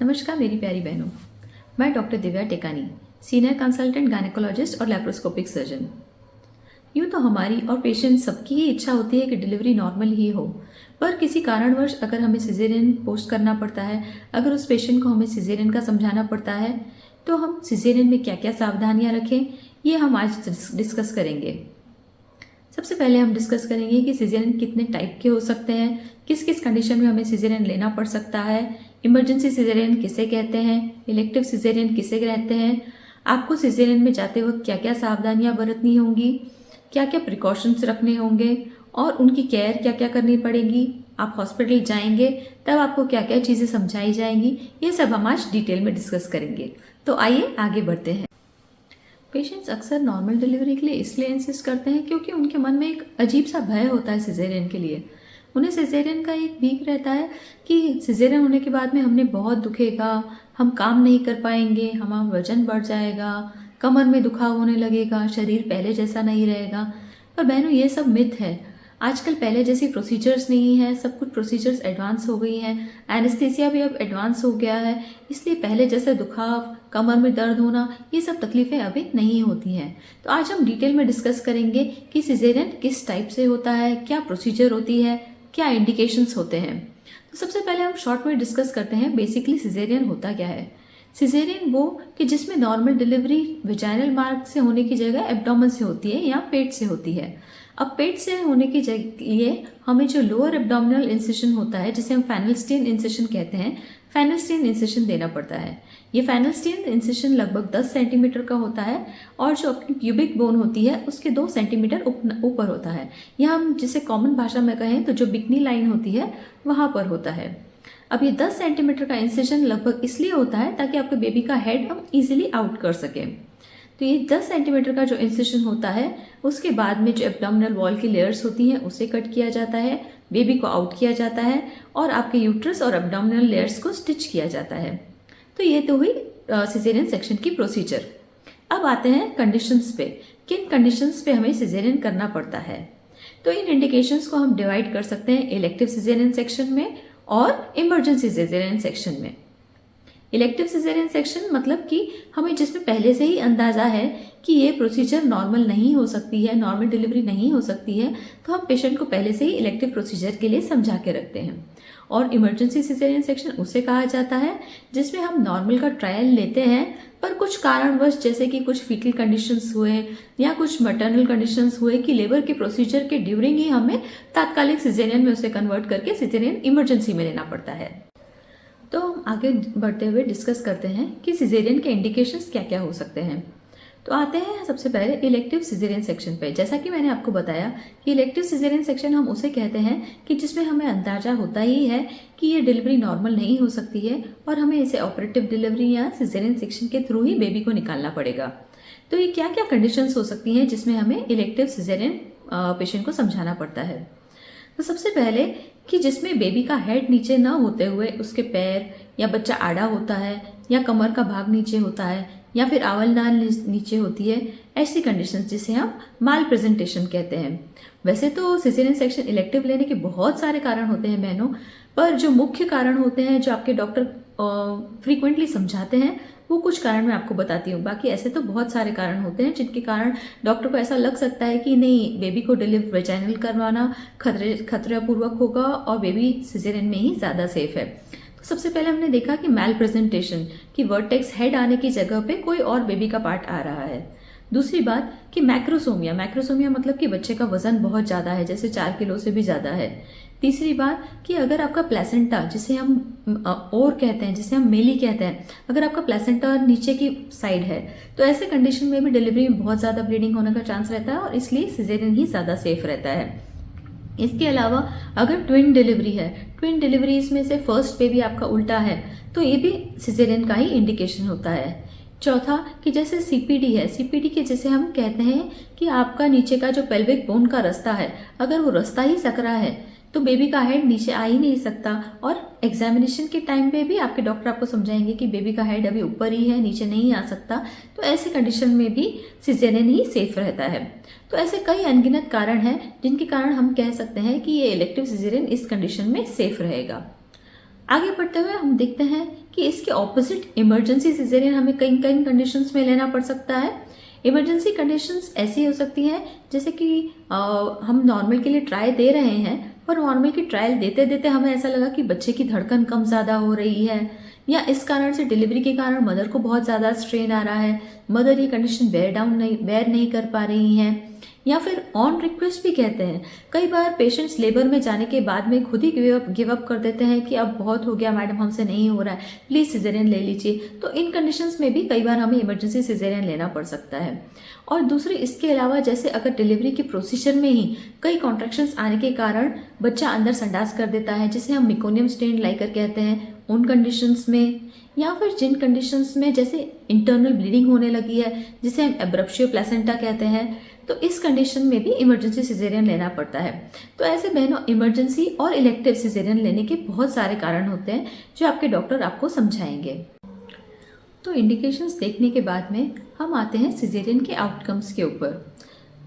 नमस्कार मेरी प्यारी बहनों, मैं doctor Divya Tekani, senior consultant gynaecologist और लैप्रोस्कोपिक सर्जन। यूँ तो हमारी और पेशेंट सबकी ही इच्छा होती है कि डिलीवरी नॉर्मल ही हो, पर किसी कारणवश अगर हमें सिजेरियन पोस्ट करना पड़ता है, अगर उस पेशेंट को हमें सिजेरियन का समझाना पड़ता है, तो हम सिजेरियन में क्या क्या सावधानियाँ रखें, ये हम आज डिस्कस करेंगे। सबसे पहले हम डिस्कस करेंगे कि सिजेरियन कितने टाइप के हो सकते हैं, किस किस कंडीशन में हमें सिजेरियन लेना पड़ सकता है, इमरजेंसी सिजेरियन किसे कहते हैं, इलेक्टिव सिजेरियन किसे कहते हैं, आपको सिजेरियन में जाते वक्त क्या क्या सावधानियां बरतनी होंगी, क्या क्या प्रिकॉशंस रखने होंगे और उनकी केयर क्या क्या करनी पड़ेगी। आप हॉस्पिटल जाएंगे तब आपको क्या क्या चीज़ें समझाई जाएंगी, ये सब हम आज डिटेल में डिस्कस करेंगे। तो आइए आगे बढ़ते हैं। पेशेंट्स अक्सर नॉर्मल डिलीवरी के लिए इसलिए इंसिस्ट करते हैं क्योंकि उनके मन में एक अजीब सा भय होता है सिजेरियन के लिए। उन्हें सिजेरियन का एक भीक रहता है कि सिजेरियन होने के बाद में हमने बहुत दुखेगा, हम काम नहीं कर पाएंगे, हमारा वजन बढ़ जाएगा, कमर में दुखाव होने लगेगा, शरीर पहले जैसा नहीं रहेगा। पर बहनों, ये सब मिथ है। आजकल पहले जैसी प्रोसीजर्स नहीं है, सब कुछ प्रोसीजर्स एडवांस हो गई हैं, एनेस्थीसिया भी अब एडवांस हो गया है, इसलिए पहले जैसे दुखाव, कमर में दर्द होना, ये सब तकलीफ़ें अभी नहीं होती हैं। तो आज हम डिटेल में डिस्कस करेंगे कि सिजेरियन किस टाइप से होता है, क्या प्रोसीजर होती है, क्या इंडिकेशंस होते हैं। तो सबसे पहले हम शॉर्ट में डिस्कस करते हैं बेसिकली सिजेरियन होता क्या है। सिजेरियन वो कि जिसमें नॉर्मल डिलीवरी वेजाइनल मार्ग से होने की जगह एब्डोमेन से होती है या पेट से होती है। अब पेट से होने की जगह हमें जो लोअर एब्डोमिनल इंसिशन होता है, जिसे हम फेनल इंसिशन कहते हैं, फेनल इंसिशन देना पड़ता है। ये फेनल इंसिशन लगभग 10 सेंटीमीटर का होता है और जो अपनी प्यूबिक बोन होती है उसके 2 सेंटीमीटर ऊपर होता है। यह हम जिसे कॉमन भाषा में कहें तो जो बिकनी लाइन होती है वहाँ पर होता है। अब ये 10 सेंटीमीटर का इंसिशन लगभग इसलिए होता है ताकि आपके बेबी का हेड हम इजीली आउट कर सकें। तो ये 10 सेंटीमीटर का जो इंसिशन होता है उसके बाद में जो एब्डोमिनल वॉल की लेयर्स होती हैं उसे कट किया जाता है, बेबी को आउट किया जाता है और आपके यूट्रस और एब्डोमिनल लेयर्स को स्टिच किया जाता है। तो ये तो हुई सिजेरियन सेक्शन की प्रोसीजर। अब आते हैं कंडीशंस पे, किन कंडीशंस पे हमें सिजेरियन करना पड़ता है। तो इन इंडिकेशंस को हम डिवाइड कर सकते हैं इलेक्टिव सिजेरियन सेक्शन में और इमरजेंसी सिजेरियन सेक्शन में। इलेक्टिव सिजेरियन सेक्शन मतलब कि हमें जिसमें पहले से ही अंदाजा है कि ये प्रोसीजर नॉर्मल नहीं हो सकती है, नॉर्मल डिलीवरी नहीं हो सकती है, तो हम पेशेंट को पहले से ही इलेक्टिव प्रोसीजर के लिए समझा के रखते हैं। और इमरजेंसी सिजेरियन सेक्शन उसे कहा जाता है जिसमें हम नॉर्मल का ट्रायल लेते हैं, पर कुछ कारणवश जैसे कि कुछ फीटल कंडीशंस हुए या कुछ मैटरनल कंडीशंस हुए कि लेबर के प्रोसीजर के ड्यूरिंग ही हमें तात्कालिक सिजेरियन में उसे कन्वर्ट करके सिजेरियन इमरजेंसी में लेना पड़ता है। तो हम आगे बढ़ते हुए डिस्कस करते हैं कि सिजेरियन के इंडिकेशंस क्या क्या हो सकते हैं। तो आते हैं सबसे पहले इलेक्टिव सिजेरियन सेक्शन पे। जैसा कि मैंने आपको बताया कि इलेक्टिव सिजेरियन सेक्शन हम उसे कहते हैं कि जिसमें हमें अंदाजा होता ही है कि ये डिलीवरी नॉर्मल नहीं हो सकती है और हमें इसे ऑपरेटिव डिलीवरी या सिजेरियन सेक्शन के थ्रू ही बेबी को निकालना पड़ेगा। तो ये क्या क्या कंडीशंस हो सकती हैं जिसमें हमें इलेक्टिव सिजेरियन पेशेंट को समझाना पड़ता है। तो सबसे पहले कि जिसमें बेबी का हेड नीचे न होते हुए उसके पैर या बच्चा आड़ा होता है या कमर का भाग नीचे होता है या फिर आवल नाल नीचे होती है, ऐसी कंडीशंस जिसे हम माल प्रेजेंटेशन कहते हैं। वैसे तो सिजेरियन सेक्शन इलेक्टिव लेने के बहुत सारे कारण होते हैं बहनों, पर जो मुख्य कारण होते हैं जो आपके डॉक्टर फ्रीक्वेंटली समझाते हैं वो कुछ कारण मैं आपको बताती हूँ। बाकी ऐसे तो बहुत सारे कारण होते हैं जिनके कारण डॉक्टर को ऐसा लग सकता है कि नहीं, बेबी को डिलीवर वेजाइनल करवाना खतरापूर्वक होगा और बेबी सिजेरियन में ही ज़्यादा सेफ है। तो सबसे पहले हमने देखा कि मैल प्रेजेंटेशन, कि वर्टेक्स हेड आने की जगह पे कोई और बेबी का पार्ट आ रहा है। दूसरी बात कि मैक्रोसोमिया, मैक्रोसोमिया मतलब कि बच्चे का वजन बहुत ज़्यादा है, जैसे 4 किलो से भी ज़्यादा है। तीसरी बात कि अगर आपका प्लेसेंटा, जिसे हम और कहते हैं, जिसे हम मेली कहते हैं, अगर आपका प्लेसेंटा नीचे की साइड है तो ऐसे कंडीशन में भी डिलीवरी में बहुत ज़्यादा ब्लीडिंग होने का चांस रहता है और इसलिए सिजेरियन ही ज़्यादा सेफ रहता है। इसके अलावा अगर ट्विन डिलीवरी है, ट्विन डिलीवरीज में से फर्स्ट बेबी आपका उल्टा है तो ये भी सिजेरियन का ही इंडिकेशन होता है। चौथा कि जैसे सीपीडी है, सीपीडी के जैसे हम कहते हैं कि आपका नीचे का जो पेल्विक बोन का रास्ता है, अगर वो रास्ता ही सकरा है तो बेबी का हेड नीचे आ ही नहीं सकता और एग्जामिनेशन के टाइम पे भी आपके डॉक्टर आपको समझाएंगे कि बेबी का हेड अभी ऊपर ही है, नीचे नहीं आ सकता। तो ऐसे कंडीशन में भी सिजेरियन ही सेफ रहता है। तो ऐसे कई अनगिनत कारण हैं जिनके कारण हम कह सकते हैं कि ये इलेक्टिव सिजेरियन इस कंडीशन में सेफ रहेगा। आगे बढ़ते हुए हम देखते हैं कि इसके ऑपोजिट इमरजेंसी सिजेरियन हमें कई कई कंडीशंस में लेना पड़ सकता है। इमरजेंसी कंडीशंस ऐसी हो सकती हैं जैसे कि हम नॉर्मल के लिए ट्राई दे रहे हैं, पर नॉर्मल की ट्रायल देते देते हमें ऐसा लगा कि बच्चे की धड़कन कम ज़्यादा हो रही है, या इस कारण से डिलीवरी के कारण मदर को बहुत ज़्यादा स्ट्रेन आ रहा है, मदर ये कंडीशन बेयर नहीं कर पा रही हैं, या फिर ऑन रिक्वेस्ट भी कहते हैं। कई बार पेशेंट्स लेबर में जाने के बाद में खुद ही गिव अप कर देते हैं कि अब बहुत हो गया मैडम, हमसे नहीं हो रहा है, प्लीज़ सिजेरियन ले लीजिए। तो इन कंडीशंस में भी कई बार हमें इमरजेंसी सिजेरियन लेना पड़ सकता है। और दूसरी इसके अलावा, जैसे अगर डिलीवरी के प्रोसीजर में ही कई कॉन्ट्रैक्शंस आने के कारण बच्चा अंदर संडास कर देता है, जिसे हम मिकोनियम स्टेन लाइकर कहते हैं, उन कंडीशंस में, या फिर जिन कंडीशंस में जैसे इंटरनल ब्लीडिंग होने लगी है, जिसे हम एब्रप्शियो प्लेसेंटा कहते हैं, तो इस कंडीशन में भी इमरजेंसी सिजेरियन लेना पड़ता है। तो ऐसे बहनों, इमरजेंसी और इलेक्टिव सिजेरियन लेने के बहुत सारे कारण होते हैं जो आपके डॉक्टर आपको समझाएंगे। तो इंडिकेशंस देखने के बाद में हम आते हैं सिजेरियन के आउटकम्स के ऊपर।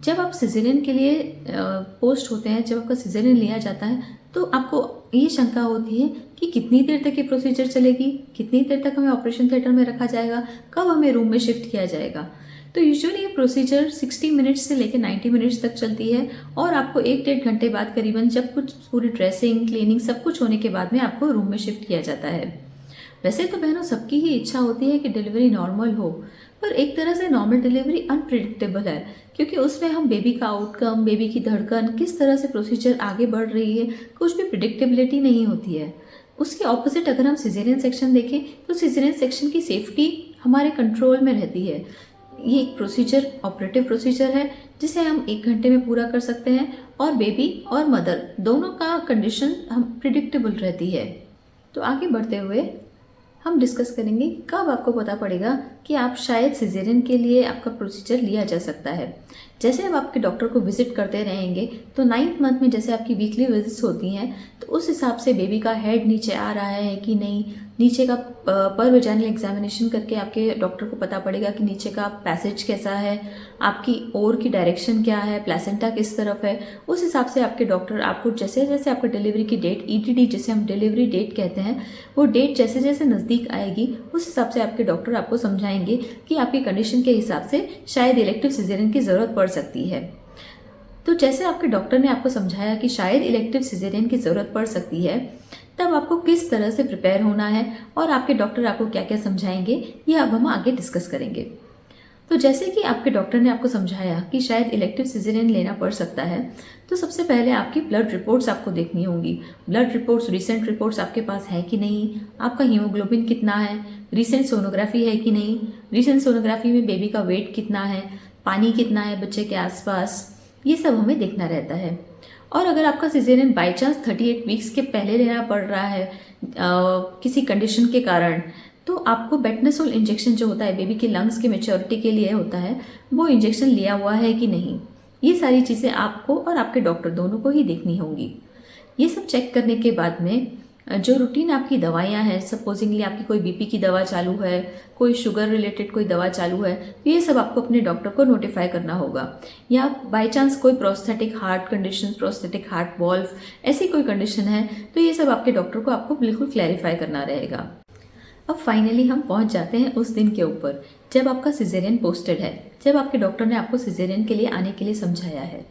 जब आप सिजेरियन के लिए पोस्ट होते हैं, जब आपका सिजेरियन लिया जाता है, तो आपको ये शंका होती है कि कितनी देर तक ये प्रोसीजर चलेगी, कितनी देर तक हमें ऑपरेशन थिएटर में रखा जाएगा, कब हमें रूम में शिफ्ट किया जाएगा। तो यूजुअली ये प्रोसीजर 60 मिनट्स से लेकर 90 मिनट्स तक चलती है, और आपको 1-1.5 घंटे बाद करीबन, जब कुछ पूरी ड्रेसिंग, क्लीनिंग सब कुछ होने के बाद में आपको रूम में शिफ्ट किया जाता है। वैसे तो बहनों, सबकी ही इच्छा होती है कि डिलीवरी नॉर्मल हो, पर एक तरह से नॉर्मल डिलीवरी अनप्रिडिक्टेबल है, क्योंकि उसमें हम बेबी का आउटकम, बेबी की धड़कन, किस तरह से प्रोसीजर आगे बढ़ रही है, कुछ भी प्रिडिक्टेबिलिटी नहीं होती है। उसके ऑपोजिट अगर हम सिजेरियन सेक्शन देखें, तो सिजेरियन सेक्शन की सेफ्टी हमारे कंट्रोल में रहती है। ये एक प्रोसीजर, ऑपरेटिव प्रोसीजर है, जिसे हम 1 घंटे में पूरा कर सकते हैं, और बेबी और मदर दोनों का कंडीशन हम प्रिडिक्टेबल रहती है। तो आगे बढ़ते हुए हम डिस्कस करेंगे कब आपको पता पड़ेगा कि आप शायद सिजेरियन के लिए आपका प्रोसीजर लिया जा सकता है। जैसे अब आपके डॉक्टर को विजिट करते रहेंगे, तो 9th मंथ में जैसे आपकी वीकली विजिट्स होती हैं, तो उस हिसाब से बेबी का हेड नीचे आ रहा है कि नहीं, नीचे का पर वेजाइनल एग्जामिनेशन करके आपके डॉक्टर को पता पड़ेगा कि नीचे का पैसेज कैसा है, आपकी ओर की डायरेक्शन क्या है, प्लेसेंटा किस तरफ है। उस हिसाब से आपके डॉक्टर आपको जैसे जैसे आपका डिलीवरी की डेट, EDD जिसे हम डिलीवरी डेट कहते हैं, वो डेट जैसे जैसे नज़दीक आएगी, उस हिसाब से आपके डॉक्टर आपको समझाएंगे कि आपकी कंडीशन के हिसाब से शायद इलेक्टिव सिजेरियन की ज़रूरत पड़ सकती है। तो जैसे आपके डॉक्टर ने आपको समझाया कि शायद इलेक्टिव सिजेरियन की ज़रूरत पड़ सकती है, तब आपको किस तरह से प्रिपेयर होना है और आपके डॉक्टर आपको क्या क्या समझाएंगे, ये अब हम आगे डिस्कस करेंगे। तो जैसे कि आपके डॉक्टर ने आपको समझाया कि शायद इलेक्टिव सिजेरियन लेना पड़ सकता है, तो सबसे पहले आपकी ब्लड रिपोर्ट्स आपको देखनी होंगी। ब्लड रिपोर्ट्स, रिसेंट रिपोर्ट्स आपके पास है कि नहीं, आपका हीमोग्लोबिन कितना है, रिसेंट सोनोग्राफी है कि नहीं, रिसेंट सोनोग्राफी में बेबी का वेट कितना है, पानी कितना है बच्चे के आसपास, ये सब हमें देखना रहता है। और अगर आपका सिजेरियन बाई चांस 38 वीक्स के पहले लेना पड़ रहा है किसी कंडीशन के कारण, तो आपको बेटनेसोल इंजेक्शन जो होता है बेबी के लंग्स के मैच्योरिटी के लिए होता है, वो इंजेक्शन लिया हुआ है कि नहीं, ये सारी चीज़ें आपको और आपके डॉक्टर दोनों को ही देखनी होंगी। ये सब चेक करने के बाद में जो रूटीन आपकी दवाइयाँ हैं, सपोजिंगली आपकी कोई बीपी की दवा चालू है, कोई शुगर रिलेटेड कोई दवा चालू है, तो ये सब आपको अपने डॉक्टर को नोटिफाई करना होगा। या बाय चांस कोई prosthetic heart condition, prosthetic heart valve, ऐसी कोई कंडीशन है, तो ये सब आपके डॉक्टर को आपको बिल्कुल क्लैरिफाई करना रहेगा। अब फाइनली हम पहुंच जाते हैं उस दिन के ऊपर जब आपका सिजेरियन पोस्टेड है, जब आपके डॉक्टर ने आपको सिजेरियन के लिए आने के लिए समझाया है।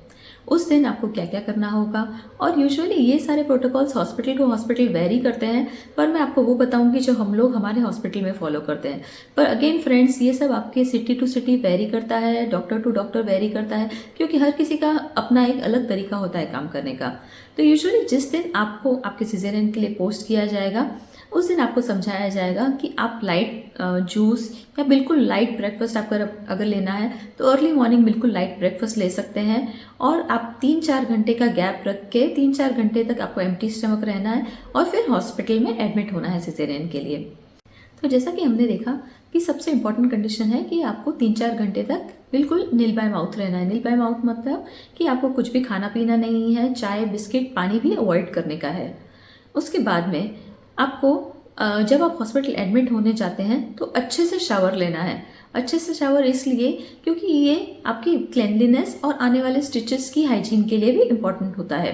उस दिन आपको क्या क्या करना होगा, और यूजुअली ये सारे protocols hospital to hospital vary करते हैं, पर मैं आपको वो बताऊंगी जो हम लोग हमारे हॉस्पिटल में फॉलो करते हैं। पर अगेन फ्रेंड्स, ये सब आपके सिटी टू सिटी वेरी करता है, डॉक्टर टू डॉक्टर वेरी करता है, क्योंकि हर किसी का अपना एक अलग तरीका होता है काम करने का। तो यूजुअली जिस दिन आपको आपके सिजेरियन के लिए पोस्ट किया जाएगा, उस दिन आपको समझाया जाएगा कि आप लाइट जूस या बिल्कुल लाइट ब्रेकफास्ट आपको अगर लेना है तो अर्ली मॉर्निंग बिल्कुल लाइट ब्रेकफास्ट ले सकते हैं, और आप 3-4 घंटे का गैप रख के 3-4 घंटे तक आपको एम्प्टी स्टमक रहना है, और फिर हॉस्पिटल में एडमिट होना है सिजेरियन के लिए। तो जैसा कि हमने देखा कि सबसे इम्पॉर्टेंट कंडीशन है कि आपको 3-4 घंटे तक बिल्कुल नील बाय माउथ रहना है। नील बाय माउथ मतलब कि आपको कुछ भी खाना पीना नहीं है, चाय बिस्किट पानी भी अवॉइड करने का है। उसके बाद में आपको जब आप हॉस्पिटल एडमिट होने जाते हैं तो अच्छे से शावर लेना है। अच्छे से शावर इसलिए क्योंकि ये आपकी क्लेanलीनेस और आने वाले स्टिचेस की हाइजीन के लिए भी इम्पॉर्टेंट होता है।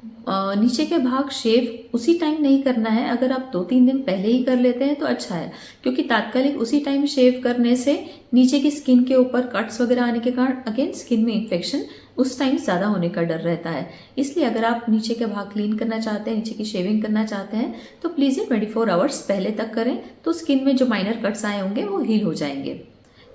नीचे के भाग शेव उसी टाइम नहीं करना है। अगर आप 2-3 दिन पहले ही कर लेते हैं तो अच्छा है, क्योंकि तात्कालिक उसी टाइम शेव करने से नीचे की स्किन के ऊपर कट्स वगैरह आने के कारण अगेन स्किन में इन्फेक्शन उस टाइम ज़्यादा होने का डर रहता है। इसलिए अगर आप नीचे के भाग क्लीन करना चाहते हैं, नीचे की शेविंग करना चाहते हैं, तो प्लीज़ ये 24 आवर्स पहले तक करें, तो स्किन में जो माइनर कट्स आए होंगे वो हील हो जाएंगे।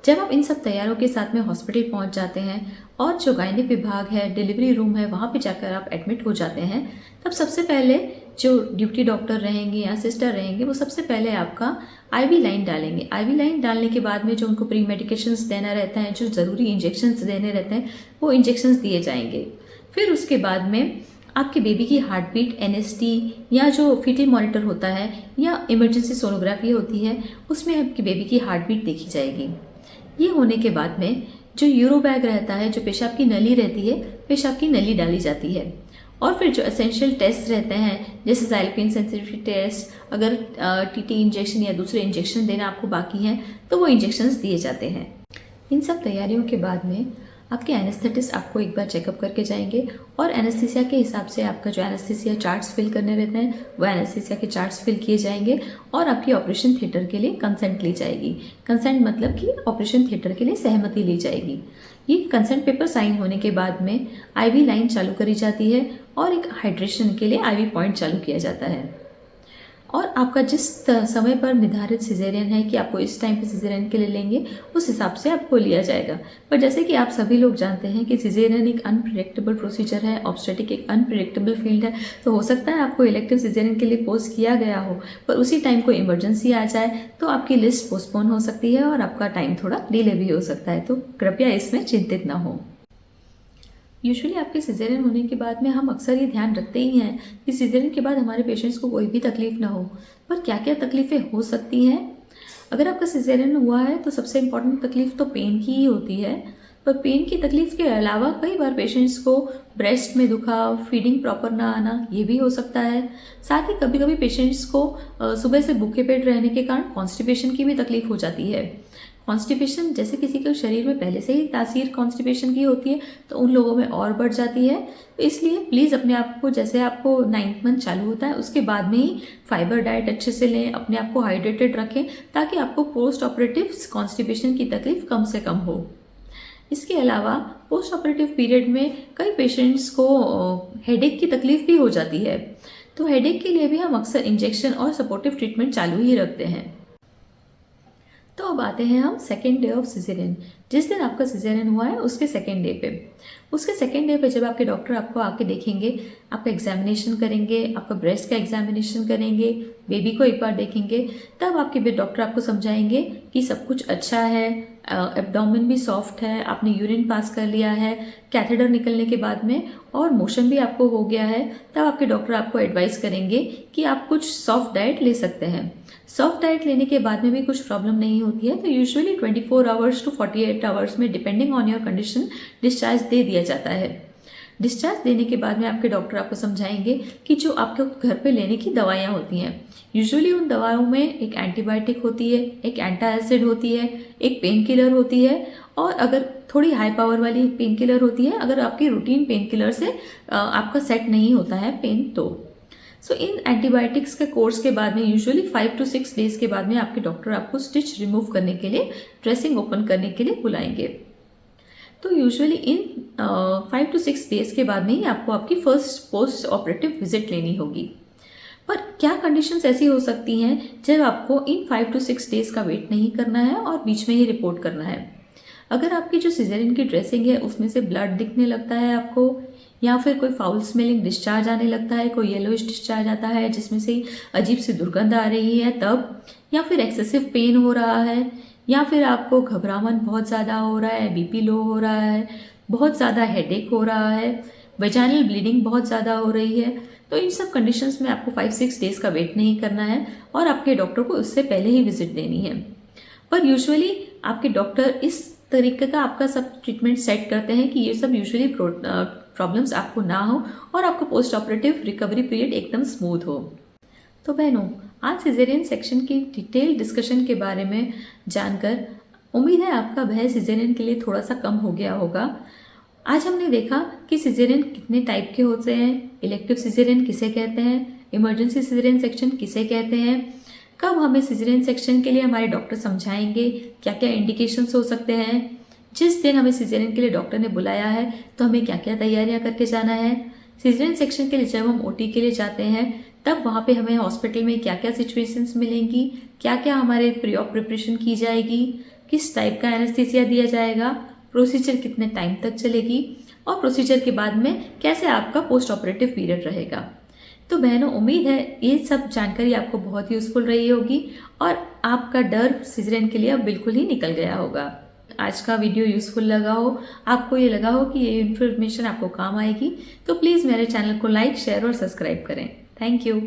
जब आप इन सब तैयारियों के साथ में हॉस्पिटल पहुंच जाते हैं और जो गायनिक विभाग है, डिलीवरी रूम है, वहाँ पे जाकर आप एडमिट हो जाते हैं, तब सबसे पहले जो ड्यूटी डॉक्टर रहेंगे या सिस्टर रहेंगे वो सबसे पहले आपका आईवी लाइन डालेंगे। आईवी लाइन डालने के बाद में जो उनको प्री मेडिकेशंस देना रहता है, जो ज़रूरी इंजेक्शंस देने रहते हैं, वो इंजेक्शंस दिए जाएंगे। फिर उसके बाद में आपके बेबी की हार्ट बीट, एनएसटी या जो फीटल मॉनिटर होता है या इमरजेंसी सोनोग्राफी होती है, उसमें आपकी बेबी की हार्ट बीट देखी जाएगी। ये होने के बाद में जो यूरो बैग रहता है, जो पेशाब की नली रहती है, पेशाब की नली डाली जाती है। और फिर जो एसेंशियल टेस्ट रहते हैं, जैसे ज़ाइलोपिन सेंसिटिविटी टेस्ट, अगर टीटी इंजेक्शन या दूसरे इंजेक्शन देना आपको बाकी हैं तो वो इंजेक्शंस दिए जाते हैं। इन सब तैयारियों के बाद में आपके एनेस्थेटिस्ट आपको एक बार चेकअप करके जाएंगे और एनेस्थीसिया के हिसाब से आपका जो एनेस्थीसिया चार्ट्स फिल करने रहते हैं वो एनेस्थीसिया के चार्ट्स फिल किए जाएंगे और आपकी ऑपरेशन थिएटर के लिए कंसेंट ली जाएगी। कंसेंट मतलब कि ऑपरेशन थिएटर के लिए सहमति ली जाएगी। ये कंसेंट पेपर साइन होने के बाद में आईवी लाइन चालू करी जाती है और एक हाइड्रेशन के लिए आईवी पॉइंट चालू किया जाता है। और आपका जिस समय पर निर्धारित सिजेरियन है कि आपको इस टाइम पे सिजेरियन के लिए लेंगे, उस हिसाब से आपको लिया जाएगा। पर जैसे कि आप सभी लोग जानते हैं कि सिजेरियन एक अनप्रिडिक्टेबल प्रोसीजर है, ऑब्स्टेटिक एक अनप्रिडिक्टेबल फील्ड है, तो हो सकता है आपको इलेक्टिव सिजेरियन के लिए पोस्ट किया गया हो, पर उसी टाइम कोई इमरजेंसी आ जाए तो आपकी लिस्ट पोस्टपोन हो सकती है और आपका टाइम थोड़ा डिले भी हो सकता है। तो कृपया इसमें चिंतित ना हो। यूजुअली आपके सिजेरियन होने के बाद में हम अक्सर ये ध्यान रखते ही हैं कि सिजेरियन के बाद हमारे पेशेंट्स को कोई भी तकलीफ ना हो, पर क्या क्या तकलीफ़ें हो सकती हैं। अगर आपका सिजेरियन हुआ है तो सबसे इम्पॉर्टेंट तकलीफ तो पेन की ही होती है, पर पेन की तकलीफ के अलावा कई बार पेशेंट्स को ब्रेस्ट में दुखाव, फीडिंग प्रॉपर ना आना, ये भी हो सकता है। साथ ही कभी कभी पेशेंट्स को सुबह से भूखे पेट रहने के कारण कॉन्स्टिपेशन की भी तकलीफ हो जाती है। कॉन्स्टिपेशन जैसे किसी के शरीर में पहले से ही तासीर कॉन्स्टिपेशन की होती है तो उन लोगों में और बढ़ जाती है। तो इसलिए प्लीज़ अपने आप को, जैसे आपको 9th मंथ चालू होता है उसके बाद में ही फाइबर डाइट अच्छे से लें, अपने आप को हाइड्रेटेड रखें, ताकि आपको पोस्ट ऑपरेटिव कॉन्स्टिपेशन की तकलीफ कम से कम हो। इसके अलावा पोस्ट ऑपरेटिव पीरियड में कई पेशेंट्स को हेडेक की तकलीफ भी हो जाती है, तो हेडेक के लिए भी हम अक्सर इंजेक्शन और सपोर्टिव ट्रीटमेंट चालू ही रखते हैं। तो अब आते हैं हम सेकेंड डे ऑफ सिजेरियन। जिस दिन आपका सिजेरियन हुआ है उसके सेकेंड डे पे, उसके सेकेंड डे पे जब आपके डॉक्टर आपको आके देखेंगे, आपका एग्जामिनेशन करेंगे, आपका ब्रेस्ट का एग्जामिनेशन करेंगे, बेबी को एक बार देखेंगे, तब आपके डॉक्टर आपको समझाएंगे कि सब कुछ अच्छा है, एब्डोमेन भी सॉफ्ट है, आपने यूरिन पास कर लिया है कैथेटर निकलने के बाद में और मोशन भी आपको हो गया है। तब आपके डॉक्टर आपको एडवाइस करेंगे कि आप कुछ सॉफ्ट डाइट ले सकते हैं। सॉफ्ट डाइट लेने के बाद में भी कुछ प्रॉब्लम नहीं होती है तो यूजुअली 24 आवर्स टू 48 आवर्स में depending on your condition discharge दे दिया जाता है। डिस्चार्ज देने के बाद में आपके डॉक्टर आपको समझाएंगे कि जो आपके घर पे लेने की दवाइयाँ होती हैं, यूजुअली उन दवाओं में एक एंटीबायोटिक होती है, एक एंटा एसिड होती है, एक पेन किलर होती है और अगर थोड़ी हाई पावर वाली पेन किलर होती है अगर आपकी रूटीन पेन किलर से आपका सेट नहीं होता है पेन तो। सो इन एंटीबायोटिक्स के कोर्स के बाद में यूजुअली 5 to 6 डेज के बाद में आपके डॉक्टर आपको स्टिच रिमूव करने के लिए, ड्रेसिंग ओपन करने के लिए बुलाएंगे। तो यूजुअली इन 5 to 6 डेज के बाद में ही आपको आपकी फर्स्ट पोस्ट ऑपरेटिव विजिट लेनी होगी। पर क्या कंडीशंस ऐसी हो सकती हैं जब आपको इन 5 to 6 डेज का वेट नहीं करना है और बीच में ही रिपोर्ट करना है। अगर आपकी जो सिजेरियन की ड्रेसिंग है उसमें से ब्लड दिखने लगता है आपको, या फिर कोई फाउल स्मेलिंग डिस्चार्ज आने लगता है, कोई येलोइश डिस्चार्ज आता है जिसमें से अजीब सी दुर्गंध आ रही है तब, या फिर एक्सेसिव पेन हो रहा है, या फिर आपको घबराहट बहुत ज़्यादा हो रहा है, बीपी लो हो रहा है, बहुत ज़्यादा हेडेक हो रहा है, वेजाइनल ब्लीडिंग बहुत ज़्यादा हो रही है, तो इन सब कंडीशंस में आपको 5-6 डेज का वेट नहीं करना है और आपके डॉक्टर को उससे पहले ही विजिट देनी है। पर यूजुअली आपके डॉक्टर इस तरीके का आपका सब ट्रीटमेंट सेट करते हैं कि ये सब यूजुअली प्रॉब्लम्स आपको ना हो और आपका पोस्ट ऑपरेटिव रिकवरी पीरियड एकदम स्मूथ हो। तो बहनों, आज सिजेरियन सेक्शन की डिटेल डिस्कशन के बारे में जानकर उम्मीद है आपका भय सिजेरियन के लिए थोड़ा सा कम हो गया होगा। आज हमने देखा कि सिजेरियन कितने टाइप के होते हैं, इलेक्टिव सिजेरियन किसे कहते हैं, इमरजेंसी सिजेरियन सेक्शन किसे कहते हैं, कब हमें सिजेरियन सेक्शन के लिए हमारे डॉक्टर समझाएंगे, क्या क्या इंडिकेशंस हो सकते हैं, जिस दिन हमें सिजेरियन के लिए डॉक्टर ने बुलाया है तो हमें क्या क्या तैयारियां करके जाना है, सिजेरियन सेक्शन के लिए जब हम ओटी के लिए जाते हैं तब वहाँ पे हमें हॉस्पिटल में क्या क्या सिचुएशंस मिलेंगी, क्या क्या हमारे प्री ऑप प्रिपरेशन की जाएगी, किस टाइप का एनेस्थीसिया दिया जाएगा, प्रोसीजर कितने टाइम तक चलेगी और प्रोसीजर के बाद में कैसे आपका पोस्ट ऑपरेटिव पीरियड रहेगा। तो बहनों, उम्मीद है ये सब जानकारी आपको बहुत यूजफुल रही होगी और आपका डर सिजेरियन के लिए अब बिल्कुल ही निकल गया होगा। आज का वीडियो यूजफुल लगा हो, आपको ये लगा हो कि ये इन्फॉर्मेशन आपको काम आएगी, तो प्लीज़ मेरे चैनल को लाइक, शेयर और सब्सक्राइब करें। Thank you.